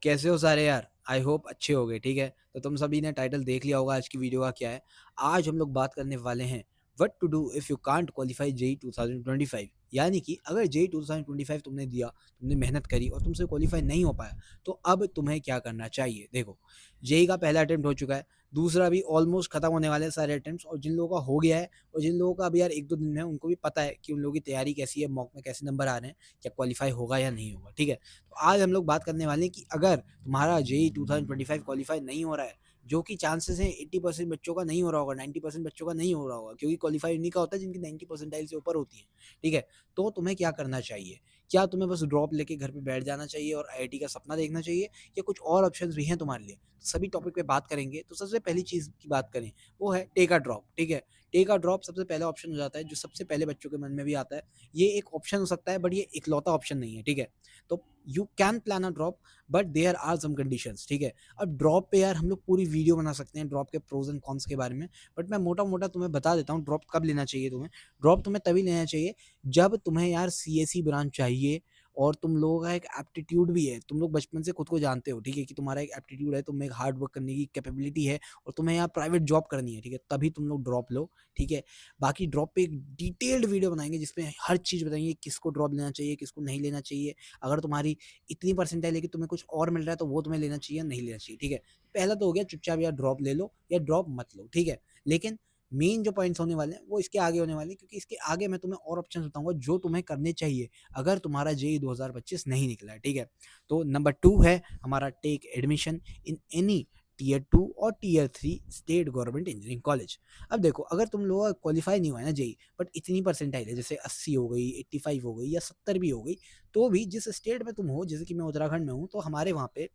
कैसे हो सारे यार। आई होप अच्छे हो गए। ठीक है, तो तुम सभी ने टाइटल देख लिया होगा आज की वीडियो का क्या है। आज हम लोग बात करने वाले हैं what to do if you can't qualify JEE 2025। यानी कि अगर जेई 2025 तुमने दिया, तुमने मेहनत करी और तुमसे क्वालिफाई नहीं हो पाया, तो अब तुम्हें क्या करना चाहिए। देखो, जेई का पहला अटेम्प्ट हो चुका है, दूसरा भी ऑलमोस्ट खत्म होने वाले हैं सारे अटेम्प्ट्स। और जिन लोगों का हो गया है और जिन लोगों का अभी यार एक दो दिन में है, उनको भी पता है कि उन लोगों की तैयारी कैसी है, मॉक में कैसे नंबर आ रहे हैं, क्या क्वालिफाई होगा या नहीं होगा। ठीक है, तो आज हम लोग बात करने वाले हैं कि अगर तुम्हारा जेई 2025 क्वालिफाई नहीं हो रहा है, जो कि चांसेस हैं 80% बच्चों का नहीं हो रहा होगा, 90% बच्चों का नहीं हो रहा होगा, क्योंकि क्वालिफाई उन्हीं का होता है जिनकी 90 परसेंटाइल से ऊपर होती है। ठीक है, तो तुम्हें क्या करना चाहिए। क्या तुम्हें बस ड्रॉप लेके घर पे बैठ जाना चाहिए और आईआईटी का सपना देखना चाहिए, या कुछ और ऑप्शन भी हैं तुम्हारे लिए। सभी टॉपिक पे बात करेंगे। तो सबसे पहली चीज की बात करें, वो है टेक अ ड्रॉप। ठीक है, टेक अ ड्रॉप सबसे पहला ऑप्शन हो जाता है, जो सबसे पहले बच्चों के मन में भी आता है। ये एक ऑप्शन हो सकता है, बट ये इकलौता ऑप्शन नहीं है। ठीक है, तो you can plan a drop, but there are some conditions. ठीक है, अब ड्रॉप पे यार हम लोग पूरी वीडियो बना सकते हैं ड्रॉप के प्रोज एंड कॉन्स के बारे में, बट मैं मोटा मोटा तुम्हें बता देता हूँ ड्रॉप कब लेना चाहिए तुम्हें। ड्रॉप तुम्हें तभी लेना चाहिए जब तुम्हें यार सीएससी ब्रांच चाहिए, और तुम लोगों का एक एप्टीट्यूड भी है। तुम लोग बचपन से खुद को जानते हो, ठीक है, कि तुम्हारा एक एप्टीट्यूड है, तुम्हें एक हार्ड वर्क करने की कैपेबिलिटी है, और तुम्हें यहाँ प्राइवेट जॉब करनी है। ठीक है, तभी तुम लोग ड्रॉप लो। ठीक है, बाकी ड्रॉप पे एक डिटेल्ड वीडियो बनाएंगे जिसमें हर चीज़ बताएंगे किसको ड्रॉप लेना चाहिए, किसको नहीं लेना चाहिए। अगर तुम्हारी इतनी परसेंटाइल है कि तुम्हें कुछ और मिल रहा है, तो वो तुम्हें लेना चाहिए नहीं लेना चाहिए। ठीक है, पहला तो हो गया चुपचाप या ड्रॉप ले लो या ड्रॉप मत लो। ठीक है, लेकिन मेन जो पॉइंट्स होने वाले हैं वो इसके आगे होने वाले हैं, क्योंकि इसके आगे मैं तुम्हें और ऑप्शन बताऊंगा जो तुम्हें करने चाहिए अगर तुम्हारा जेई 2025 नहीं निकला है। ठीक है, तो नंबर 2 है हमारा take admission in any tier 2 और tier 3 state government engineering college. अब देखो, अगर तुम लोग क्वालिफाई नहीं हुआ है ना जेई, बट इतनी परसेंटाइल है, जैसे 80 हो गई, 85 हो गई, या 70 भी हो गई, तो भी जिस स्टेट में तुम हो, जैसे कि मैं उत्तराखंड में हूँ, तो हमारे वहाँ पे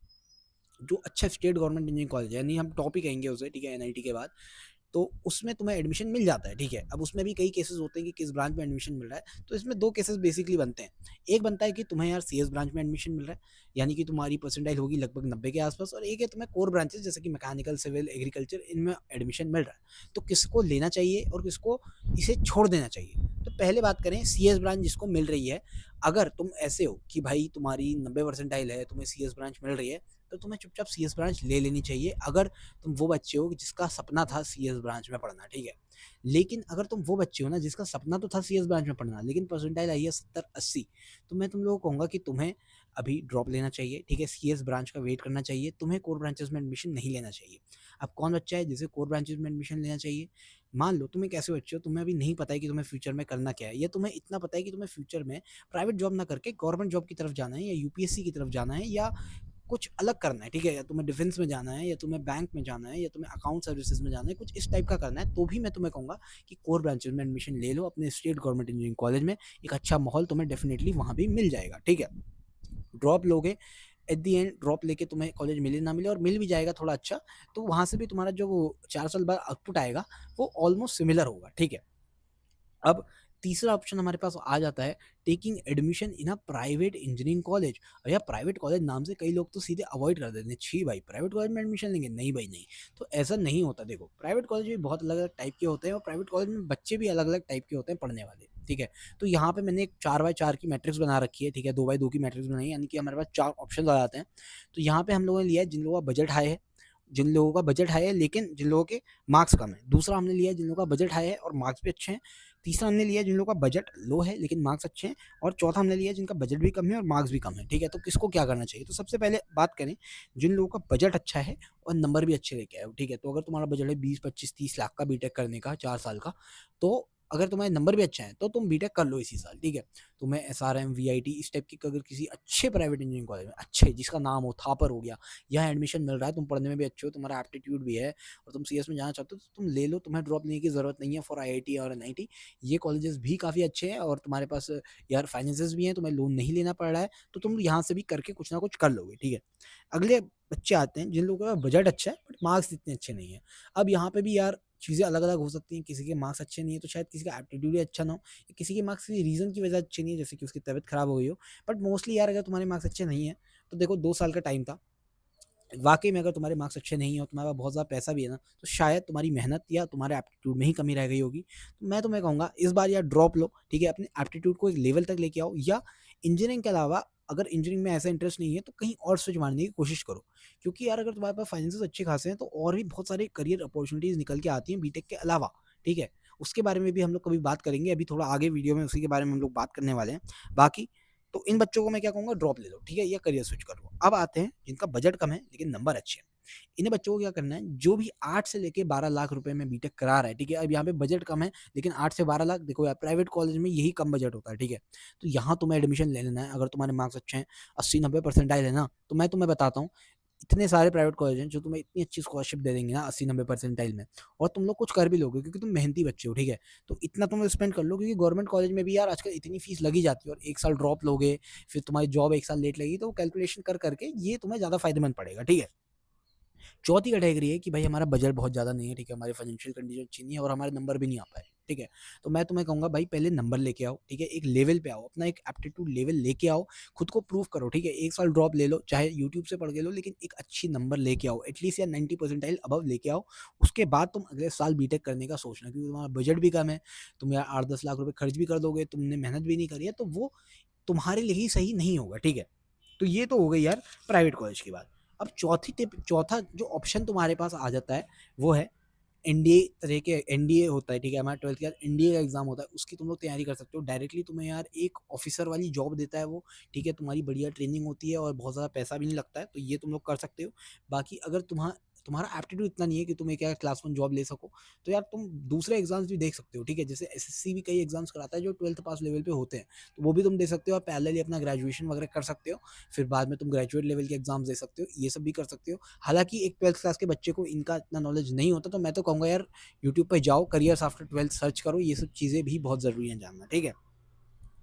जो अच्छा स्टेट गवर्नमेंट इंजीनियरिंग कॉलेज है, यानी हम टॉप ही कहेंगे उसे, ठीक है, एनआईटी के बाद, तो उसमें तुम्हें एडमिशन मिल जाता है। ठीक है, अब उसमें भी कई केसेस होते हैं कि किस ब्रांच में एडमिशन मिल रहा है, तो इसमें दो केसेस बेसिकली बनते हैं। एक बनता है कि तुम्हें यार सीएस ब्रांच में एडमिशन मिल रहा है, यानी कि तुम्हारी परसेंटाइल होगी लगभग 90 के आसपास, और एक है तुम्हें कोर ब्रांचेस जैसे कि मैकेनिकल, सिविल, एग्रीकल्चर, इनमें एडमिशन मिल रहा है। तो किसको लेना चाहिए और किसको इसे छोड़ देना चाहिए। तो पहले बात करें सीएस ब्रांच जिसको मिल रही है। अगर तुम ऐसे हो कि भाई तुम्हारी 90 परसेंटाइल है, तुम्हें सीएस ब्रांच मिल रही है, तो तुम्हें चुपचाप सीएस ब्रांच ले लेनी चाहिए, अगर तुम वो बच्चे हो जिसका सपना था सीएस ब्रांच में पढ़ना। ठीक है, लेकिन अगर तुम वो बच्चे हो ना जिसका सपना तो था सीएस ब्रांच में पढ़ना, लेकिन परसेंटाइल आई है 70-80, तो मैं तुम लोगों को कहूँगा कि तुम्हें अभी ड्रॉप लेना चाहिए। ठीक है, सीएस ब्रांच का वेट करना चाहिए, तुम्हें कोर ब्रांचेस में एडमिशन नहीं लेना चाहिए। अब कौन बच्चा है जिसे कोर ब्रांचेस में एडमिशन लेना चाहिए। मान लो तुम एक ऐसे बच्चे हो, तुम्हें अभी नहीं पता है कि तुम्हें फ्यूचर में करना क्या है, या तुम्हें इतना पता है कि तुम्हें फ्यूचर में प्राइवेट जॉब ना करके गवर्नमेंट जॉब की तरफ जाना है, या यूपीएससी की तरफ जाना है, या कुछ अलग करना है। ठीक है, या तुम्हें डिफेंस में जाना है, या तुम्हें बैंक में जाना है, या तुम्हें अकाउंट सर्विसेज में जाना है, कुछ इस टाइप का करना है, तो भी मैं तुम्हें कहूँगा कि कोर ब्रांचेज में एडमिशन ले लो अपने स्टेट गवर्नमेंट इंजीनियरिंग कॉलेज में। एक अच्छा माहौल तुम्हें डेफिनेटली वहाँ भी मिल जाएगा। ठीक है, ड्रॉप लोगे, एट दी एंड ड्रॉप लेके तुम्हें कॉलेज मिले ना मिले, और मिल भी जाएगा थोड़ा अच्छा, तो वहाँ से भी तुम्हारा जो वो 4 साल बाद आउटपुट आएगा वो ऑलमोस्ट सिमिलर होगा। ठीक है, अब तीसरा ऑप्शन हमारे पास आ जाता है taking admission in a private engineering college. और यार प्राइवेट कॉलेज नाम से कई लोग तो सीधे अवॉइड कर देते हैं, छी भाई प्राइवेट कॉलेज में एडमिशन लेंगे, नहीं भाई नहीं। तो ऐसा नहीं होता। देखो, प्राइवेट कॉलेज भी बहुत अलग अलग टाइप के होते हैं, और प्राइवेट कॉलेज में बच्चे भी अलग अलग टाइप के होते हैं पढ़ने वाले। ठीक है, तो यहाँ पे मैंने एक 4x4 की मैट्रिक्स बना रखी है। ठीक है, 2x2 की मैट्रिक्स बनाई है, यानी कि हमारे पास 4 ऑप्शन आ जाते हैं। तो यहाँ पे हम लोगों ने लिया है जिन लोगों का बजट हाई है, जिन लोगों का बजट हाई है लेकिन जिन लोगों के मार्क्स कम है। दूसरा हमने लिया है जिन लोगों का बजट हाई है और मार्क्स भी अच्छे हैं। तीसरा हमने लिया है जिन लोगों का बजट लो है लेकिन मार्क्स अच्छे हैं। और चौथा हमने लिया है जिनका बजट भी कम है और मार्क्स भी कम है। ठीक है, तो किसको क्या करना चाहिए। तो सबसे पहले बात करें जिन लोगों का बजट अच्छा है और नंबर भी अच्छे लेके आए हो। ठीक है, तो अगर तुम्हारा बजट है 20-25-30 लाख का बीटेक करने का 4 साल का, तो अगर तुम्हारे नंबर भी अच्छा है तो तुम बीटेक कर लो इसी साल। ठीक है, तुम्हें एसआरएम, वीआईटी इस टाइप की अगर किसी अच्छे प्राइवेट इंजीनियरिंग कॉलेज में, अच्छे जिसका नाम हो, थापर हो गया, यहाँ एडमिशन मिल रहा है, तुम पढ़ने में भी अच्छे हो, तुम्हारा एप्टीट्यूड भी है, और तुम सीएस में जाना चाहते हो, तो तुम ले लो। तुम्हें ड्रॉप लेने की जरूरत नहीं है फॉर आईआईटी और एनआईटी। ये कॉलेजेस भी काफ़ी अच्छे हैं और तुम्हारे पास यार फाइनेंसेस भी हैं, तुम्हें लोन नहीं लेना पड़ रहा है, तो तुम यहाँ से भी करके कुछ ना कुछ कर लोगे। ठीक है, अगले बच्चे आते हैं जिन लोगों का बजट अच्छा है बट मार्क्स इतने अच्छे नहीं है। अब यहाँ पे भी यार चीज़ें अलग अलग हो सकती हैं। किसी के मार्क्स अच्छे नहीं है तो शायद किसी का एप्टीट्यूड ही अच्छा ना हो, या किसी के मार्क्स किसी रीज़न की वजह अच्छे नहीं है, जैसे कि उसकी तबीयत खराब हो गई हो। बट मोस्टली यार अगर तुम्हारे मार्क्स अच्छे नहीं है, तो देखो 2 साल का टाइम था, वाकई में अगर तुम्हारे मार्क्स अच्छे नहीं है और तुम्हारे पास बहुत ज़्यादा पैसा भी है ना, तो शायद तुम्हारी मेहनत या तुम्हारे एप्टीट्यूड में ही कमी रह गई होगी। तो मैं तुम्हें कहूँगा इस बार यार ड्रॉप लो। ठीक है, अपने एप्टीट्यूड को एक लेवल तक लेके आओ, या इंजीनियरिंग के अलावा अगर इंजीनियरिंग में ऐसा इंटरेस्ट नहीं है तो कहीं और स्विच मारने की कोशिश करो, क्योंकि यार अगर तुम्हारे पास फाइनेंसेस अच्छे खासे हैं तो और भी बहुत सारे करियर अपॉर्चुनिटीज़ निकल के आती हैं बीटेक के अलावा, ठीक है? उसके बारे में भी हम लोग कभी बात करेंगे, अभी थोड़ा आगे वीडियो में उसी के बारे में हम लोग बात करने वाले हैं। बाकी तो इन बच्चों को मैं क्या कहूँगा, ड्रॉप ले लो, ठीक है? या करियर स्विच कर लो। अब आते हैं जिनका बजट कम है लेकिन नंबर अच्छे हैं। इन्हें बच्चों को क्या करना है, जो भी 8 से लेके 12 लाख रुपए में बीटेक करा रहा है, ठीक है? अब यहाँ पे बजट कम है लेकिन 8 से 12 लाख, देखो यार प्राइवेट कॉलेज में यही कम बजट होता है, ठीक है? तो यहाँ तुम्हें एडमिशन ले लेना है। अगर तुम्हारे मार्क्स अच्छे हैं, 80-90 परसेंटाइल है ना, तो मैं तुम्हें बताता हूँ, इतने सारे प्राइवेट कॉलेज हैं जो तुम्हें इतनी अच्छी स्कॉलरशिप दे देंगे ना 80-90 परसेंटाइल में, और तुम लोग कुछ कर भी लोगे क्योंकि तुम मेहनती बच्चे हो, ठीक है? तो इतना तुम स्पेंड कर लो, क्योंकि गवर्नमेंट कॉलेज में भी यार आजकल इतनी फीस लगी जाती है, और 1 साल ड्रॉप लोगे, फिर तुम्हारी जॉब 1 साल लेट लगेगी, तो कैलकुलेशन कर करके ये तुम्हें ज़्यादा फायदेमंद पड़ेगा, ठीक है? चौथी कैटेगरी है कि भाई हमारा बजट बहुत ज़्यादा नहीं है, ठीक है? हमारी फाइनेंशियल कंडीशन अच्छी नहीं है और हमारे नंबर भी नहीं आ पाए, ठीक है? तो मैं तुम्हें कहूँगा भाई पहले नंबर लेके आओ, ठीक है? एक लेवल पे आओ, अपना एक एप्टीट्यूड लेवल लेके आओ, खुद को प्रूव करो, ठीक है? 1 साल ड्रॉप ले लो, चाहे यूट्यूब से पढ़ के लो, लेकिन एक अच्छी नंबर लेके आओ, एटलीस्ट या 90 परसेंटाइल अबव लेके आओ। उसके बाद तुम अगले साल बीटेक करने का सोचना, क्योंकि तुम्हारा बजट भी कम है, तुम यार 8-10 लाख रुपए खर्च भी कर दोगे, तुमने मेहनत भी नहीं करी है, तो वो तुम्हारे लिए ही सही नहीं होगा, ठीक है? तो ये तो हो गई यार प्राइवेट कॉलेज की बात। अब चौथा जो ऑप्शन तुम्हारे पास आ जाता है वो है एनडीए तरह के, एनडीए होता है, ठीक है? हमारा 12th के बाद एनडीए का एग्जाम होता है, उसकी तुम लोग तैयारी कर सकते हो। डायरेक्टली तुम्हें यार एक ऑफिसर वाली जॉब देता है वो, ठीक है? तुम्हारी बढ़िया ट्रेनिंग होती है और बहुत ज़्यादा पैसा भी नहीं लगता है, तो ये तुम लोग कर सकते हो। बाकी अगर तुम्हारा एप्टीट्यूड इतना नहीं है कि तुम एक क्या क्लास 1 जॉब ले सको, तो यार तुम दूसरे एग्जाम्स भी देख सकते हो, ठीक है? जैसे एसएससी भी कई एग्जाम्स कराता है जो 12th पास लेवल पे होते हैं, तो वो भी तुम दे सकते हो, और पैरेलली अपना ग्रेजुएशन वगैरह कर सकते हो, फिर बाद में तुम ग्रेजुएट लेवल के एग्जाम्स दे सकते हो, ये सब भी कर सकते हो। हालांकि एक 12th क्लास के बच्चे को इनका इतना नॉलेज नहीं होता, तो मैं तो कहूँगा यार यूट्यूब पे जाओ, करियर्स आफ्टर 12th सर्च करो, ये सब चीज़ें भी बहुत ज़रूरी हैं जानना, ठीक है?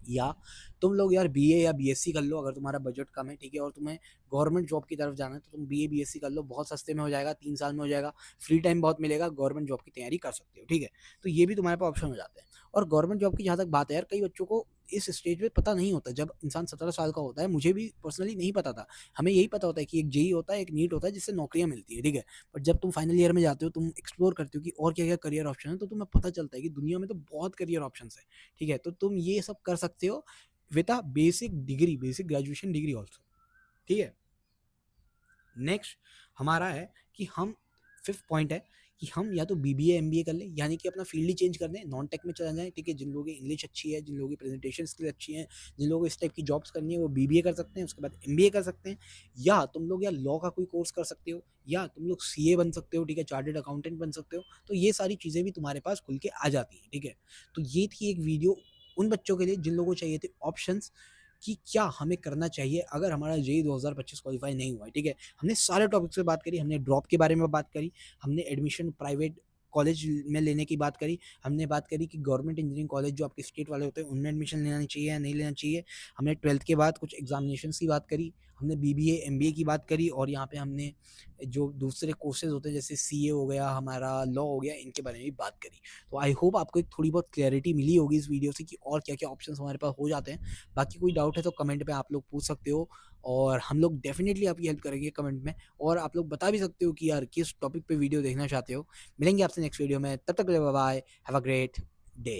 या तुम लोग यार बीए या बीएससी कर लो, अगर तुम्हारा बजट कम है, ठीक है? और तुम्हें गवर्नमेंट जॉब की तरफ जाना है, तो तुम बीए बीएससी कर लो, बहुत सस्ते में हो जाएगा, 3 साल में हो जाएगा, फ्री टाइम बहुत मिलेगा, गवर्नमेंट जॉब की तैयारी कर सकते हो, ठीक है? तो ये भी तुम्हारे पास ऑप्शन हो जाते हैं। और गवर्नमेंट जॉब की जहाँ तक बात है यार, कई बच्चों को इस स्टेज पे पता नहीं होता, जब इंसान 17 साल का होता है, मुझे भी पर्सनली नहीं पता था। हमें यही पता होता है कि एक जेई होता है, एक नीट होता है, जिससे नौकरियां मिलती है, ठीक है? बट जब तुम फाइनल ईयर में जाते हो, तुम एक्सप्लोर करते हो कि और क्या क्या करियर ऑप्शन है, तो तुम्हें पता चलता है कि दुनिया में तो बहुत करियर ऑप्शन है, ठीक है? तो तुम ये सब कर सकते हो with a basic graduation degree also, ठीक है? नेक्स्ट हमारा है कि हम, फिफ्थ पॉइंट है कि हम या तो बीबीए एमबीए कर लें, यानी कि अपना फील्ड ही चेंज कर दें, नॉन टेक में चला जाएं, ठीक है? जिन लोगों की इंग्लिश अच्छी है, जिन लोगों की प्रेजेंटेशन स्किल अच्छी है, जिन लोगों को इस टाइप की जॉब्स करनी है, वो बीबीए कर सकते हैं, उसके बाद एमबीए कर सकते हैं। या तुम लोग या लॉ का कोई कोर्स कर सकते हो, या तुम लोग सीए बन सकते हो, ठीक है? चार्टर्ड अकाउंटेंट बन सकते हो। तो ये सारी चीज़ें भी तुम्हारे पास खुल के आ जाती हैं, ठीक है? तो ये थी एक वीडियो उन बच्चों के लिए जिन लोगों को चाहिए थे ऑप्शंस, कि क्या हमें करना चाहिए अगर हमारा जेईई 2025 क्वालीफाई नहीं हुआ है, ठीक है? हमने सारे टॉपिक्स पे बात करी, हमने ड्रॉप के बारे में बात करी, हमने एडमिशन प्राइवेट कॉलेज में लेने की बात करी, हमने बात करी कि गवर्नमेंट इंजीनियरिंग कॉलेज जो आपके स्टेट वाले होते हैं उनमें एडमिशन लेना चाहिए या नहीं लेना चाहिए, हमने 12th के बाद कुछ एग्जामिनेशंस की बात करी, हमने बीबीए एमबीए की बात करी, और यहाँ पे हमने जो दूसरे कोर्सेज होते हैं जैसे सीए हो गया, हमारा लॉ हो गया, इनके बारे में भी बात करी। तो आई होप आपको एक थोड़ी बहुत क्लैरिटी मिली होगी इस वीडियो से कि और क्या क्या ऑप्शंस हमारे पास हो जाते हैं। बाकी कोई डाउट है तो कमेंट में आप लोग पूछ सकते हो, और हम लोग डेफिनेटली आपकी हेल्प करेंगे कमेंट में, और आप लोग बता भी सकते हो कि यार किस टॉपिक पे वीडियो देखना चाहते हो। मिलेंगे आपसे नेक्स्ट वीडियो में, तब तक के लिए bye bye, have a great day.